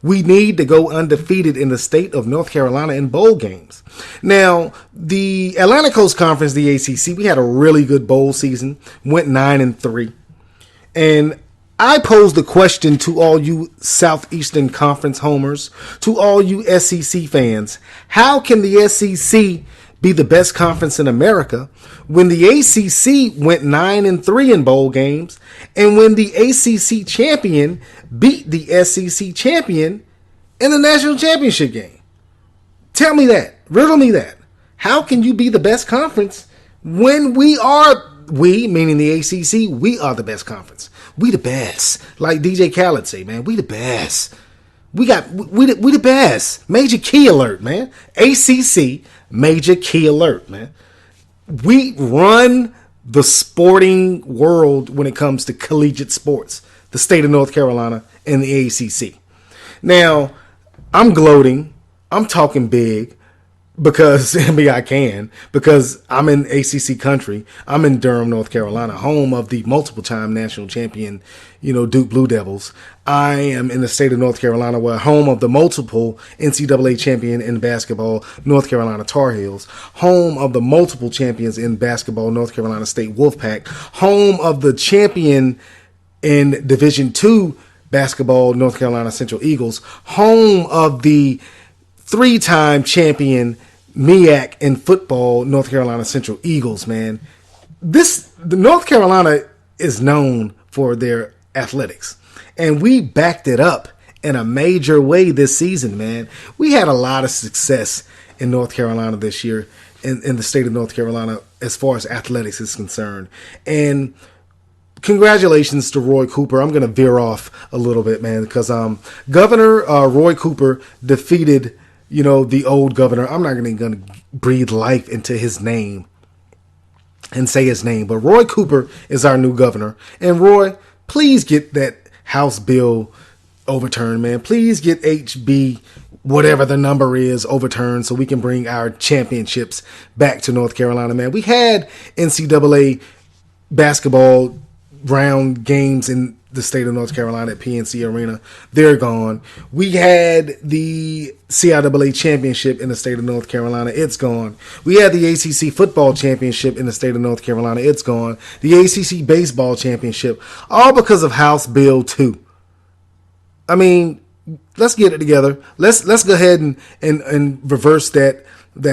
We need to go undefeated in the state of North Carolina in bowl games. Now, the Atlantic Coast Conference, the ACC, we had a really good bowl season, went 9-3. And I posed the question to all you Southeastern Conference homers, to all you SEC fans. How can the SEC be the best conference in America when the ACC went 9-3 in bowl games, and when the ACC champion beat the SEC champion in the national championship game? Tell me that. Riddle me that. How can you be the best conference when we, meaning the ACC, we are the best conference? We the best. Like DJ Khaled say, man, we the best. We the best. Major key alert, man. ACC, major key alert, man. We run the sporting world when it comes to collegiate sports, the state of North Carolina and the ACC. Now, I'm gloating. I'm talking big because I can, because I'm in ACC country. I'm in Durham, North Carolina, home of the multiple-time national champion, Duke Blue Devils. I am in the state of North Carolina, where home of the multiple NCAA champion in basketball, North Carolina Tar Heels, home of the multiple champions in basketball, North Carolina State Wolfpack, home of the champion in Division II basketball, North Carolina Central Eagles, home of the 3-time champion MEAC in football, North Carolina Central Eagles, man. The North Carolina is known for their athletics, and we backed it up in a major way this season, man. We had a lot of success in North Carolina this year, in the state of North Carolina, as far as athletics is concerned. And congratulations to Roy Cooper. I'm going to veer off a little bit, man, because Governor Roy Cooper defeated the old governor. I'm not going to breathe life into his name and say his name, but Roy Cooper is our new governor. And Roy, please get that House bill overturned, man. Please get HB, whatever the number is, overturned so we can bring our championships back to North Carolina, man. We had NCAA basketball round games in the state of North Carolina at PNC Arena. They're gone. We had the CIAA championship in the state of North Carolina. It's gone. We had the ACC football championship in the state of North Carolina. It's gone. The ACC baseball championship, all because of House Bill 2. I mean, let's get it together. Let's go ahead and reverse that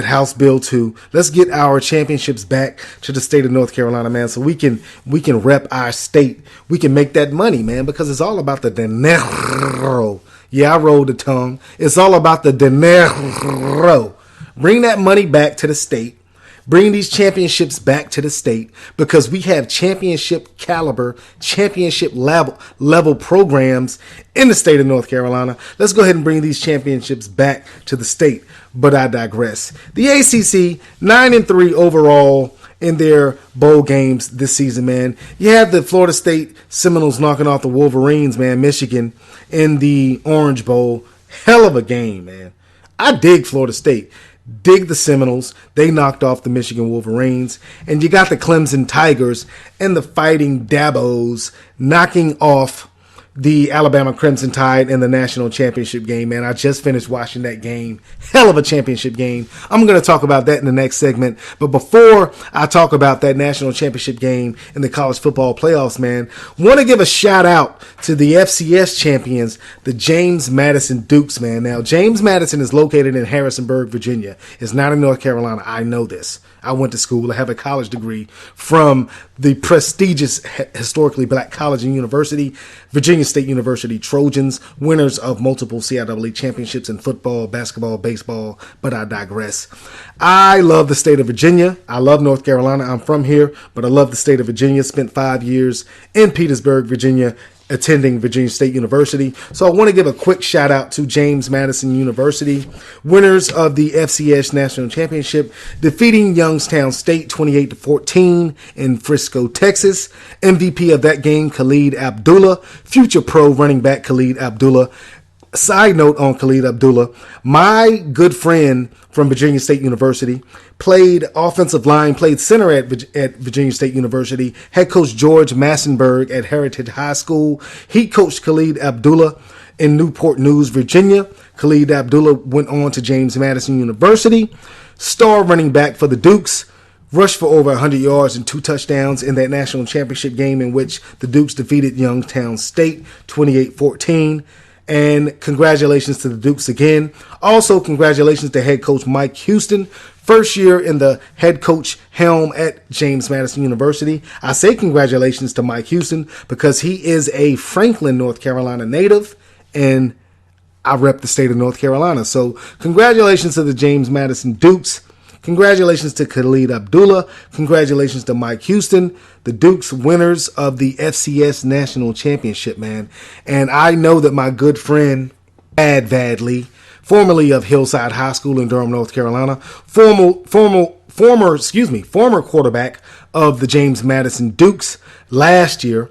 House Bill 2. Let's get our championships back to the state of North Carolina, man, so we can rep our state. We can make that money, man, because it's all about the dinero. Yeah, I rolled the tongue. It's all about the dinero. Bring that money back to the state. Bring these championships back to the state, because we have championship caliber, championship level programs in the state of North Carolina. Let's go ahead and bring these championships back to the state. But I digress. The ACC, 9-3 overall in their bowl games this season, man. You have the Florida State Seminoles knocking off the Wolverines, man, Michigan, in the Orange Bowl. Hell of a game, man. I dig Florida State. Dig the Seminoles. They knocked off the Michigan Wolverines. And you got the Clemson Tigers and the Fighting Dabos knocking off the Alabama Crimson Tide in the national championship game, man. I just finished watching that game. Hell of a championship game. I'm going to talk about that in the next segment. But before I talk about that national championship game in the college football playoffs, man, want to give a shout out to the FCS champions, the James Madison Dukes, man. Now, James Madison is located in Harrisonburg, Virginia. It's not in North Carolina. I know this. I went to school. I have a college degree from the prestigious historically black college and university, Virginia State University Trojans, winners of multiple CIAA championships in football, basketball, baseball, but I digress. I love the state of Virginia. I love North Carolina. I'm from here, but I love the state of Virginia. Spent 5 years in Petersburg, Virginia, attending Virginia State University. So I want to give a quick shout out to James Madison University, winners of the FCS National Championship, defeating Youngstown State 28-14 in Frisco, Texas. MVP of that game, Khalid Abdullah, future pro running back Khalid Abdullah. Side note on Khalid Abdullah, my good friend from Virginia State University, played offensive line, played center at Virginia State University. Head coach George Massenberg at Heritage High School. He coached Khalid Abdullah In Newport News, Virginia, Khalid Abdullah went on to James Madison University. Star running back for the Dukes, rushed for over 100 yards and 2 touchdowns in that national championship game in which the Dukes defeated Youngstown State 28-14. And congratulations to the Dukes again. Also, congratulations to head coach Mike Houston. First year in the head coach helm at James Madison University. I say congratulations to Mike Houston because he is a Franklin, North Carolina native, and I rep the state of North Carolina. So congratulations to the James Madison Dukes. Congratulations to Khalid Abdullah. Congratulations to Mike Houston, the Dukes winners of the FCS National Championship, man. And I know that my good friend, Ad Vadley, formerly of Hillside High School in Durham, North Carolina, former quarterback of the James Madison Dukes last year.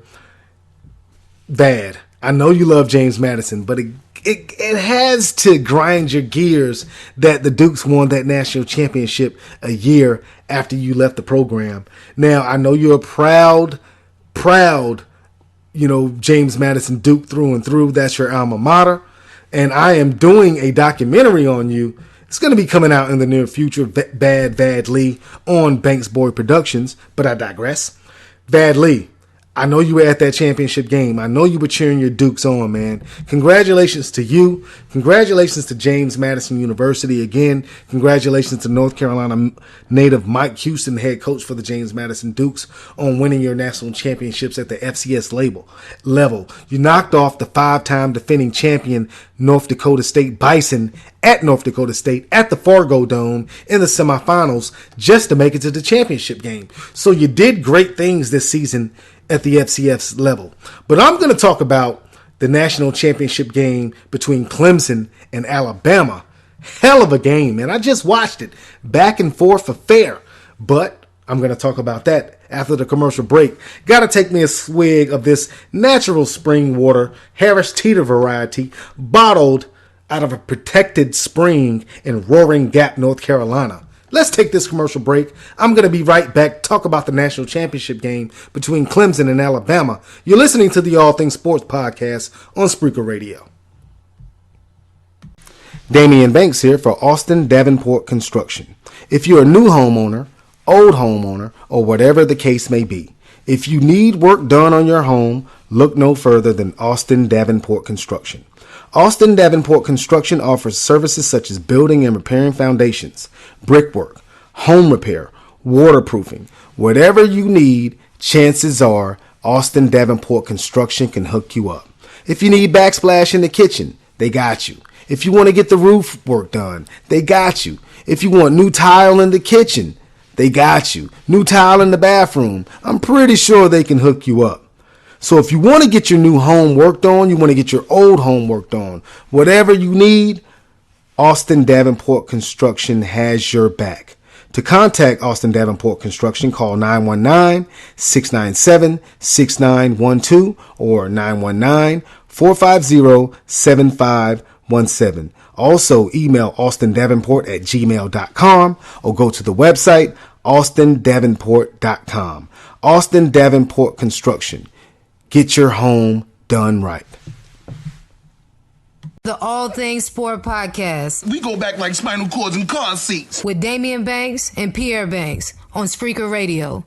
Vad, I know you love James Madison, but it has to grind your gears that the Dukes won that national championship a year after you left the program. Now, I know you're a proud, James Madison Duke through and through. That's your alma mater. And I am doing a documentary on you. It's going to be coming out in the near future, Bad Vad Lee, on Banks Boy Productions. But I digress. Vad Lee, I know you were at that championship game. I know you were cheering your Dukes on, man. Congratulations to you. Congratulations to James Madison University again. Congratulations to North Carolina native Mike Houston, head coach for the James Madison Dukes, on winning your national championships at the FCS level. You knocked off the 5-time defending champion North Dakota State Bison at North Dakota State at the Fargo Dome in the semifinals just to make it to the championship game. So you did great things this season at the FCS level. But I'm going to talk about the national championship game between Clemson and Alabama. Hell of a game, man. I just watched it. Back and forth affair. But I'm going to talk about that after the commercial break. Got to take me a swig of this natural spring water, Harris Teeter variety, bottled out of a protected spring in Roaring Gap, North Carolina. Let's take this commercial break. I'm going to be right back. Talk about the national championship game between Clemson and Alabama. You're listening to the All Things Sports Podcast on Spreaker Radio. Damian Banks here for Austin Davenport Construction. If you're a new homeowner, old homeowner, or whatever the case may be, if you need work done on your home, look no further than Austin Davenport Construction. Austin Davenport Construction offers services such as building and repairing foundations, brickwork, home repair, waterproofing. Whatever you need, chances are Austin Davenport Construction can hook you up. If you need backsplash in the kitchen, they got you. If you want to get the roof work done, they got you. If you want new tile in the kitchen, they got you. New tile in the bathroom, I'm pretty sure they can hook you up. So if you want to get your new home worked on, you want to get your old home worked on, whatever you need, Austin Davenport Construction has your back. To contact Austin Davenport Construction, call 919-697-6912 or 919-450-7517. Also, email austindavenport@gmail.com or go to the website austindavenport.com. Austin Davenport Construction. Get your home done right. The All Things Sport Podcast. We go back like spinal cords and car seats. With Damian Banks and Pierre Banks on Spreaker Radio.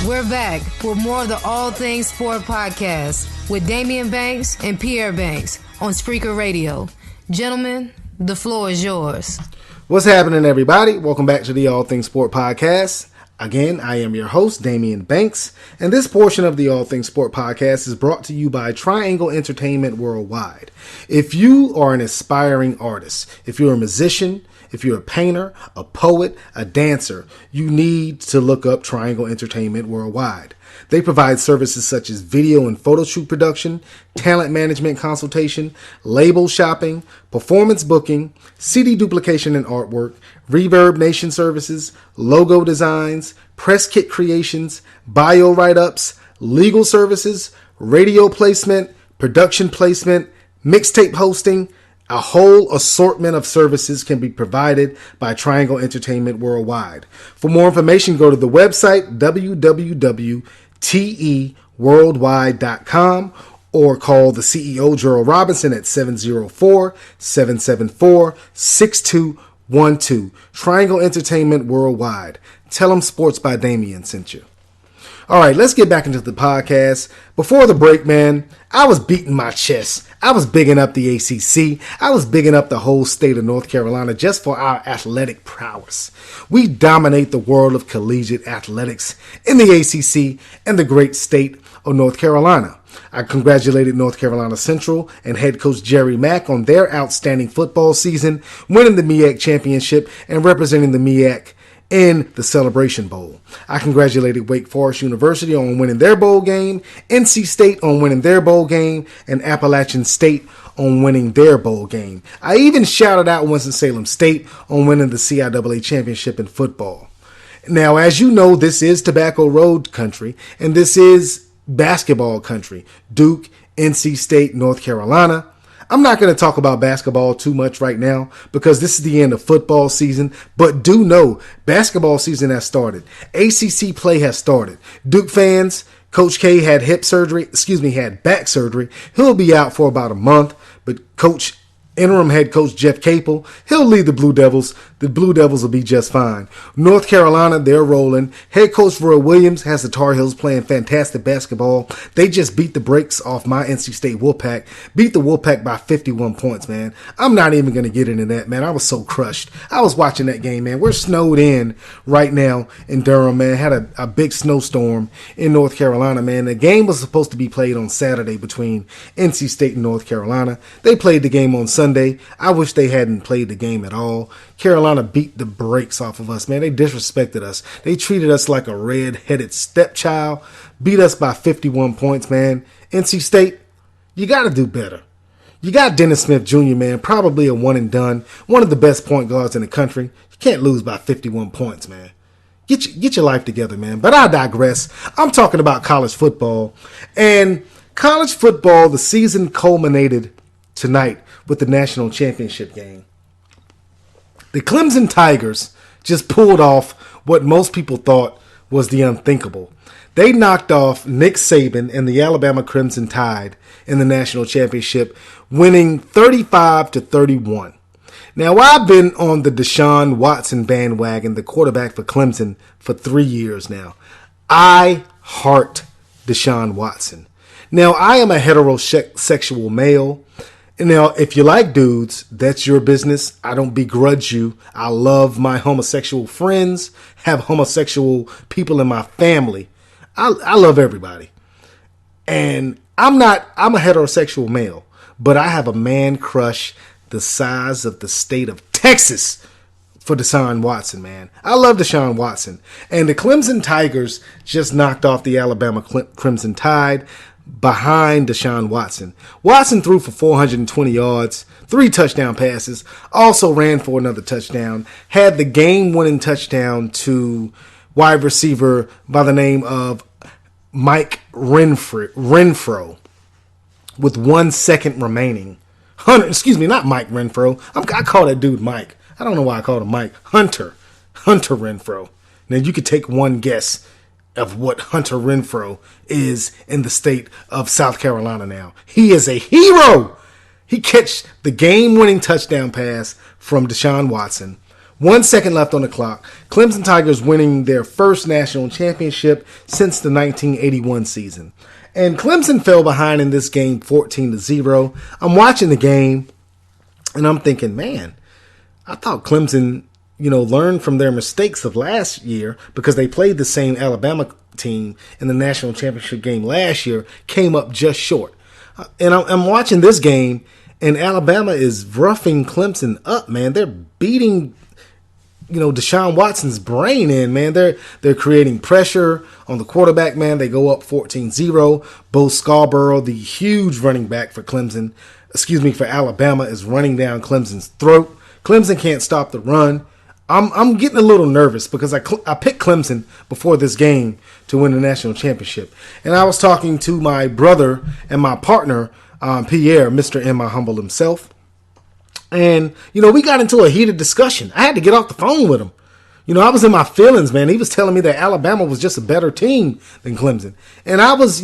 We're back with more of the All Things Sport Podcast with Damian Banks and Pierre Banks on Spreaker Radio. Gentlemen, the floor is yours. What's happening, everybody? Welcome back to the All Things Sport Podcast. Again, I am your host, Damian Banks, and this portion of the All Things Sport Podcast is brought to you by Triangle Entertainment Worldwide. If you are an aspiring artist, if you're a musician, if you're a painter, a poet, a dancer, you need to look up Triangle Entertainment Worldwide. They provide services such as video and photo shoot production, talent management consultation, label shopping, performance booking, CD duplication and artwork, Reverb Nation services, logo designs, press kit creations, bio write-ups, legal services, radio placement, production placement, mixtape hosting. A whole assortment of services can be provided by Triangle Entertainment Worldwide. For more information, go to the website www.teiw.com. teworldwide.com, or call the CEO, Gerald Robinson, at 704-774-6212. Triangle Entertainment Worldwide. Tell them Sports by Damien sent you. All right, let's get back into the podcast. Before the break, man, I was beating my chest. I was bigging up the ACC. I was bigging up the whole state of North Carolina just for our athletic prowess. We dominate the world of collegiate athletics in the ACC and the great state of North Carolina. I congratulated North Carolina Central and head coach Jerry Mack on their outstanding football season, winning the MEAC championship and representing the MEAC in the Celebration Bowl. I congratulated Wake Forest University on winning their bowl game, NC State on winning their bowl game, and Appalachian State on winning their bowl game. I even shouted out Winston-Salem State on winning the CIAA championship in football. Now, as you know, this is Tobacco Road country, and this is basketball country. Duke, NC State, North Carolina. I'm not going to talk about basketball too much right now because this is the end of football season, but do know basketball season has started. ACC play has started. Duke fans, Coach K had had back surgery. He'll be out for about a month, but interim head coach Jeff Capel, he'll lead the Blue Devils. The Blue Devils will be just fine. North Carolina, they're rolling. Head coach Roy Williams has the Tar Heels playing fantastic basketball. They just beat the brakes off my NC State Wolfpack. Beat the Wolfpack by 51 points, man. I'm not even going to get into that, man. I was so crushed. I was watching that game, man. We're snowed in right now in Durham, man. Had a big snowstorm in North Carolina, man. The game was supposed to be played on Saturday between NC State and North Carolina. They played the game on Sunday. I wish they hadn't played the game at all. Carolina beat the brakes off of us, man. They disrespected us. They treated us like a red-headed stepchild. Beat us by 51 points, man. NC State, you got to do better. You got Dennis Smith Jr., man, probably a one and done, one of the best point guards in the country. You can't lose by 51 points, man. Get your life together, man. But I digress. I'm talking about college football. And college football, the season culminated tonight with the national championship game. The Clemson Tigers just pulled off what most people thought was the unthinkable. They knocked off Nick Saban and the Alabama Crimson Tide in the national championship, winning 35-31. Now, I've been on the Deshaun Watson bandwagon, the quarterback for Clemson, for 3 years now. I heart Deshaun Watson. Now, I am a heterosexual male. Now, if you like dudes, that's your business. I don't begrudge you. I love my homosexual friends, have homosexual people in my family. I love everybody. And I'm a heterosexual male, but I have a man crush the size of the state of Texas for Deshaun Watson, man. I love Deshaun Watson. And the Clemson Tigers just knocked off the Alabama Crimson Tide behind Deshaun Watson. Watson threw for 420 yards, 3 touchdown passes, also ran for another touchdown, had the game-winning touchdown to wide receiver by the name of Mike Renfro with 1 second remaining. Not Mike Renfro. I call that dude Mike. I don't know why I called him Mike. Hunter Renfro. Now you could take one guess of what Hunter Renfro is in the state of South Carolina now. He is a hero. He catch the game-winning touchdown pass from Deshaun Watson. 1 second left on the clock. Clemson Tigers winning their first national championship since the 1981 season. And Clemson fell behind in this game 14-0. I'm watching the game, and I'm thinking, man, I thought Clemson learned from their mistakes of last year because they played the same Alabama team in the national championship game last year, came up just short. And I'm watching this game, and Alabama is roughing Clemson up, man. They're beating, Deshaun Watson's brain in, man. They're creating pressure on the quarterback, man. They go up 14-0. Bo Scarborough, the huge running back for Alabama, is running down Clemson's throat. Clemson can't stop the run. I'm getting a little nervous because I picked Clemson before this game to win the national championship. And I was talking to my brother and my partner, Pierre, Mr. M. I Humble himself. And, we got into a heated discussion. I had to get off the phone with him. I was in my feelings, man. He was telling me that Alabama was just a better team than Clemson. And I was,